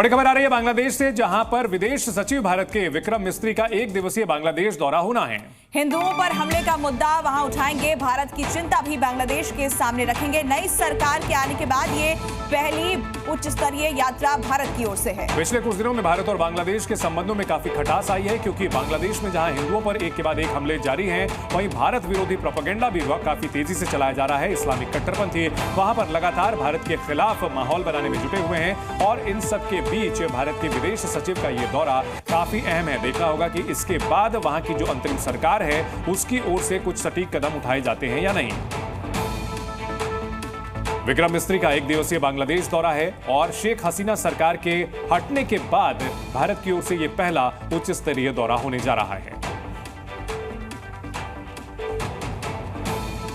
बड़ी खबर आ रही है बांग्लादेश से, जहां पर विदेश सचिव भारत के विक्रम मिस्री का 1 दिवसीय बांग्लादेश दौरा होना है। हिंदुओं पर हमले का मुद्दा वहां उठाएंगे, भारत की चिंता भी बांग्लादेश के सामने रखेंगे। नई सरकार के आने के बाद ये पहली उच्च स्तरीय यात्रा भारत की ओर से है। पिछले कुछ दिनों में भारत और बांग्लादेश के संबंधों में काफी खटास आई है, क्योंकि बांग्लादेश में जहां हिंदुओं पर एक के बाद एक हमले जारी हैं, वहीं भारत विरोधी प्रोपेगेंडा भी काफी तेजी से चलाया जा रहा है। इस्लामिक कट्टरपंथी वहां पर लगातार भारत के खिलाफ माहौल बनाने में जुटे हुए हैं और इन सब के बीच भारत के विदेश सचिव का यह दौरा काफी अहम है। देखना होगा कि इसके बाद वहां की जो अंतरिम सरकार है उसकी ओर से कुछ सटीक कदम उठाए जाते हैं या नहीं। विक्रम मिस्री का 1 दिवसीय बांग्लादेश दौरा है और शेख हसीना सरकार के हटने के बाद भारत की ओर से यह पहला उच्च स्तरीय दौरा होने जा रहा है।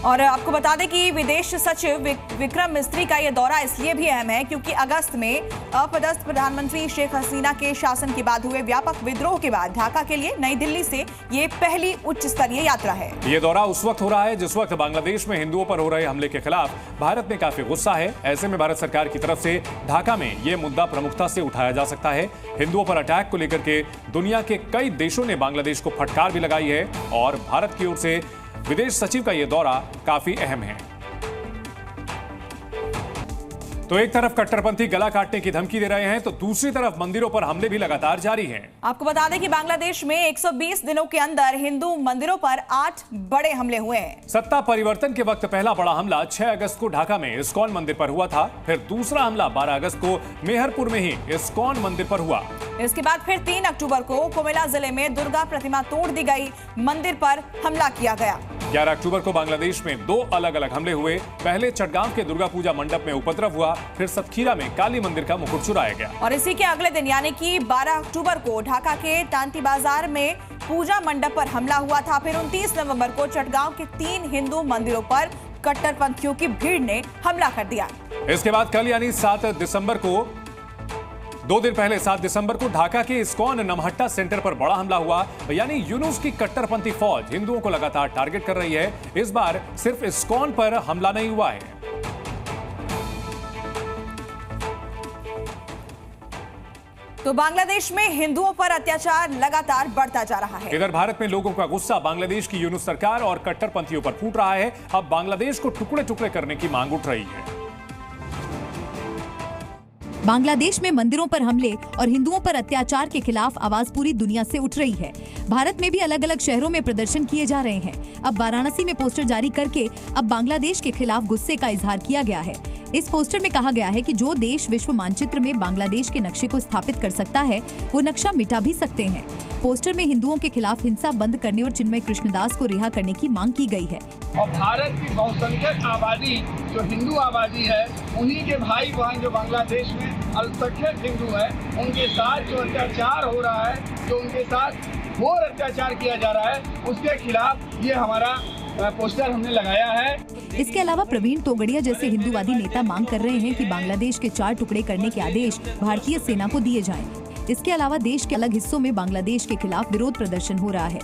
और आपको बता दें कि विदेश सचिव विक्रम मिस्री का यह दौरा इसलिए भी अहम है क्योंकि अगस्त में अपदस्थ प्रधानमंत्री शेख हसीना के शासन के बाद हुए व्यापक विद्रोह के बाद ढाका के लिए नई दिल्ली से ये पहली उच्च स्तरीय यात्रा है। ये दौरा उस वक्त हो रहा है जिस वक्त बांग्लादेश में हिंदुओं पर हो रहे हमले के खिलाफ भारत में काफी गुस्सा है। ऐसे में भारत सरकार की तरफ से ढाका में यह मुद्दा प्रमुखता से उठाया जा सकता है। हिंदुओं पर अटैक को लेकर के दुनिया के कई देशों ने बांग्लादेश को फटकार भी लगाई है और भारत की ओर से विदेश सचिव का यह दौरा काफी अहम है। तो एक तरफ कट्टरपंथी गला काटने की धमकी दे रहे हैं, तो दूसरी तरफ मंदिरों पर हमले भी लगातार जारी हैं। आपको बता दें कि बांग्लादेश में 120 दिनों के अंदर हिंदू मंदिरों पर 8 बड़े हमले हुए हैं। सत्ता परिवर्तन के वक्त पहला बड़ा हमला 6 अगस्त को ढाका में इस्कॉन मंदिर पर हुआ था। फिर दूसरा हमला 12 अगस्त को मेहरपुर में ही इस्कॉन मंदिर पर हुआ। इसके बाद फिर 3 अक्टूबर को कुमिल्ला जिले में दुर्गा प्रतिमा तोड़ दी गई, मंदिर पर हमला किया गया। 11 अक्टूबर को बांग्लादेश में 2 अलग अलग हमले हुए। पहले चटगांव के दुर्गा पूजा मंडप में उपद्रव हुआ, फिर सतखीरा में काली मंदिर का मुकुट चुराया गया। और इसी के अगले दिन यानी कि 12 अक्टूबर को ढाका के टांटी बाजार में पूजा मंडप पर हमला हुआ था। फिर 29 नवंबर को चटगांव के 3 हिंदू मंदिरों पर कट्टरपंथियों की भीड़ ने हमला कर दिया। इसके बाद कल यानी 7 दिसंबर को 2 दिन पहले 7 दिसंबर को ढाका के इस्कॉन नमहट्टा सेंटर पर बड़ा हमला हुआ। यानी यूनुस की कट्टरपंथी फौज हिंदुओं को लगातार टारगेट कर रही है। इस बार सिर्फ इस्कॉन पर हमला नहीं हुआ है। तो बांग्लादेश में हिंदुओं पर अत्याचार लगातार बढ़ता जा रहा है। इधर भारत में लोगों का गुस्सा बांग्लादेश की यूनुस सरकार और कट्टरपंथियों पर फूट रहा है। अब बांग्लादेश को टुकड़े टुकड़े करने की मांग उठ रही है। बांग्लादेश में मंदिरों पर हमले और हिंदुओं पर अत्याचार के खिलाफ आवाज पूरी दुनिया से उठ रही है। भारत में भी अलग अलग शहरों में प्रदर्शन किए जा रहे हैं। अब वाराणसी में पोस्टर जारी करके अब बांग्लादेश के खिलाफ गुस्से का इजहार किया गया है। इस पोस्टर में कहा गया है कि जो देश विश्व मानचित्र में बांग्लादेश के नक्शे को स्थापित कर सकता है, वो नक्शा मिटा भी सकते हैं। पोस्टर में हिंदुओं के खिलाफ हिंसा बंद करने और चिन्मय कृष्णदास को रिहा करने की मांग की गई है। और भारत की बहुसंख्यक आबादी जो हिंदू आबादी है, उन्हीं के भाई बहन जो बांग्लादेश में अल्पसंख्यक हिंदू है, उनके साथ जो अत्याचार हो रहा है, जो उनके साथ घोर अत्याचार किया जा रहा है, उसके खिलाफ ये हमारा पोस्टर हमने लगाया है। इसके अलावा प्रवीण तोगड़िया जैसे हिंदूवादी नेता मांग कर रहे हैं कि बांग्लादेश के 4 टुकड़े करने के आदेश भारतीय सेना को दिए जाएं। इसके अलावा देश के अलग हिस्सों में बांग्लादेश के खिलाफ विरोध प्रदर्शन हो रहा है।